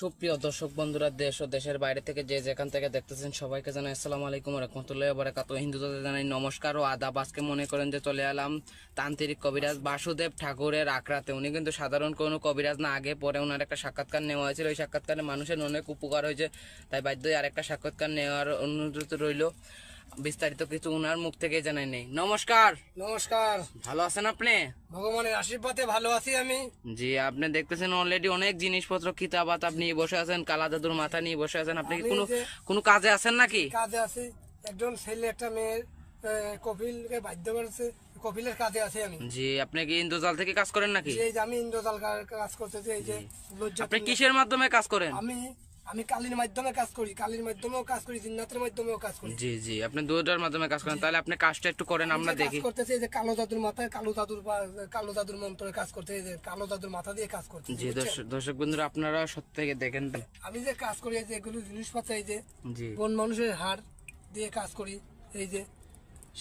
সুপ্রিয় দর্শক বন্ধুরা, দেশ ও দেশের বাইরে থেকে যে যেখান থেকে দেখতেছেন সবাইকে জানাই আসসালামু আলাইকুম ওয়া রাহমাতুল্লাহি ওয়া বারাকাতুহু। হিন্দুদের জানাই নমস্কার ও আদাব। আজকে মনে করেন যে চলে এলাম তান্ত্রিক কবিরাজ বাসুদেব ঠাকুরের আখড়াতে। উনি কিন্তু সাধারণ কোনো কবিরাজ না, আগে পরে ওনার একটা সাক্ষাৎকার নেওয়া হয়েছিল। ওই সাক্ষাৎকারে মানুষের অনেক উপকার হয়েছে, তাই বাধ্যই আরেকটা সাক্ষাৎকার নেওয়ার অনুরোধ রইল। বিস্তারিত কিছু ওনার মুখ থেকে জানাই নেই। নমস্কার। নমস্কার। ভালো আছেন আপনি? ভগবানের আশীর্বাদে ভালো আছি আমি। জি, আপনি দেখতেছেন অলরেডি অনেক জিনিসপত্র কিতাবাত আপনি বসে আছেন, কালা দাদুর মাথা নিয়ে বসে আছেন। আপনি কি আমি কোনো যে কোনো কাজে আছেন নাকি? কাজে আছি, একজন ছেলে একটা মেয়ের কপিলকে বাধ্য করেছে, কপিলের কাজে আছি আমি। জি, আপনি কি ইন্দ্রজাল থেকে কাজ করেন নাকি? এই যে আমি ইন্দ্রজাল কাজ করতেছি, এই যে লজ্জা। আপনি কিসের মাধ্যমে কাজ করেন? আমি আমি কালীর মাধ্যমে কাজ করি, কালীর মাধ্যমেও কাজ করি, জিন্নাতের মাধ্যমেও কাজ করি। জি জি, আপনি দুটোর মাধ্যমে কাজ করেন। তাহলে আপনি কাজটা একটু করেন, আমরা কাজ দেখি। করতেছি এই যে কালো জাদুর মাথায়, কালো জাদুর মন্ত্রে কাজ করতে, এই যে কালো জাদুর মাথা দিয়ে কাজ করতে। জি, দর্শক বন্ধুরা আপনারা সত্যি থেকে দেখেন। আমি যে কাজ করি, এই যে এগুলো জিনিসপত্র, এই যে জি কোন মানুষের হাড় দিয়ে কাজ করি, এই যে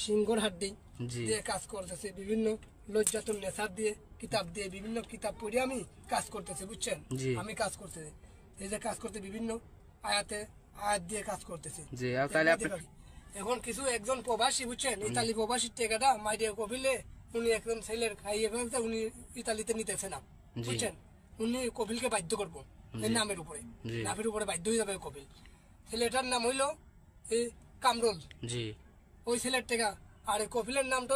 সিংহর হাড্ডি জি দিয়ে কাজ করতেছে, বিভিন্ন লজ্জাতুন নেশার দিয়ে কিতাব দিয়ে বিভিন্ন কিতাব পড়ে আমি কাজ করতেছি, বুঝছেন? জি। আমি কাজ করতেছি, এই যে কাজ করতে বিভিন্ন আয়াত দিয়ে কাজ করতেছি। জি, আর তাহলে আপনি এখন কিছু একজন প্রবাসী, বুঝছেন, ইতালি প্রবাসীর টেকাটা মাইরে কপিলে উনি একজন ছেলের খাইয়ে ফেলতে, উনি ইতালিতে নিতেছে না, জি। বুঝছেন? উনি কপিলকে বাধ্য করবো এই নামের উপরে, জি। নামের উপরে বাধ্য হয়ে যাবে কপিল। ছেলেটার নাম হইলো এই কামরুল, জি ওই ছেলের টেকা। আর এই কপিলের নামটা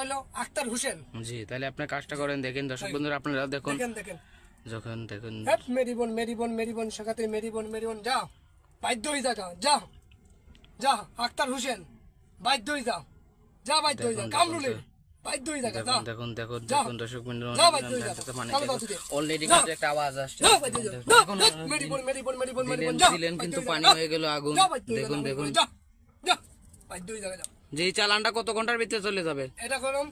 হইলো আখতার হোসেন। জি, তাহলে আপনি কাজটা করেন, দেখেন দর্শক বন্ধুরা আপনারা দেখুন। দেখেন যখন দেখুন হ্যাঁ, মেরিবন শেখাতে, মেরিবন যা, বাধ্য হয়ে যা আখতার হোসেন, বাধ্য হয়ে যা বাধ্য হয়ে যা, কামরুলের বাধ্য হয়ে যা, দেখুন দেখুন দেখুন যা। দেখুন দর্শক বন্ধুরা যা বাধ্য হয়ে যা, মানে কালো দাদু দে। অলরেডি যা। কিন্তু একটা আওয়াজ আসছে। যা বাধ্য হয়ে যা, দেখুন, মেরিবন যা, দিলেন বাধ্য কিন্তু হয়ে যা, পানি যা। হয়ে গেল আগুন। যা, বাধ্য হয়ে যা, দেখুন যা বাধ্য হয়ে যা। যে এই চালানটা কত ঘন্টার ভিতরে চলে যাবে? এটা করুন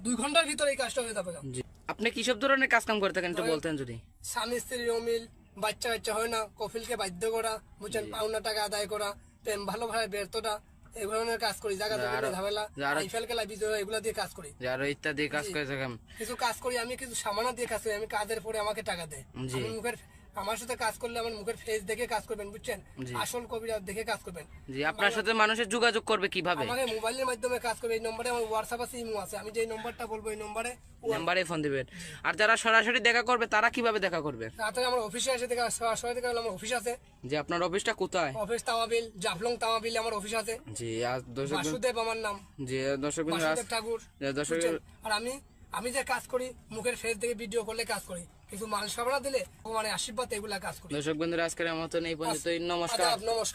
2 ঘন্টার ভিতরে এই কাজটা হয়ে যাবে। জি, আপনি কি সব ধরনের কাজ কাম করে থাকেন একটু বলতেন যদি। স্বামী স্ত্রীর অমিল, বাচ্চা হয় না, কফিলকে বাধ্য করা, বুঝছেন, পাওনা টাকা আদায় করা, প্রেম ভালোভাবে ব্যর্থতা, এই ধরনের কাজ করি। জায়গা ঝামেলা, আইফেল খেলা, বিজয়, এগুলা দিয়ে কাজ করি। যারা ইত্যাদি কাজ করে থাকেন। কিছু কাজ করি আমি, কিছু সামানা দিয়ে কাজ করি আমি, কাজের পরে আমাকে টাকা দেয়। জি। আমার সাথে কাজ করলে আমার মুখের ফেস দেখে কাজ করবেন, বুঝছেন, আসল কবিরা দেখে কাজ করবেন। জি, আপনার সাথে মানুষের যোগাযোগ করবে কিভাবে? আমাকে মোবাইলের মাধ্যমে কাজ করবে। এই নম্বরে আমার হোয়াটসঅ্যাপ আছে, ইমো আছে, আমি যে নম্বরটা বলবো এই নাম্বারে ফোন দিবেন। আর যারা সরাসরি দেখা করবে তারা কিভাবে দেখা করবে? তাড়াতাড়ি আমার অফিসে এসে দেখা, সরাসরি দেখা হলে আমার অফিস আছে। যে আপনার অফিসটা কোথায়? অফিস তাওয়াবিল, জাফলং তাওয়াবিল আমার অফিস আছে। জি, আর দর্শক বাসুদেব আমার নাম, জি দর্শক বাসুদেব ঠাকুর, দর্শক বুঝছেন? আর আমি যে কাজ করি, মুখের ফেস দেখে ভিডিও করলে কাজ করি, কিছু মানুষ খাবার দিলে মানে আশীর্বাদ, এগুলা কাজ করি। দর্শক বন্ধুরা আজকের মতন এই পর্যন্তই। নমস্কার। নমস্কার।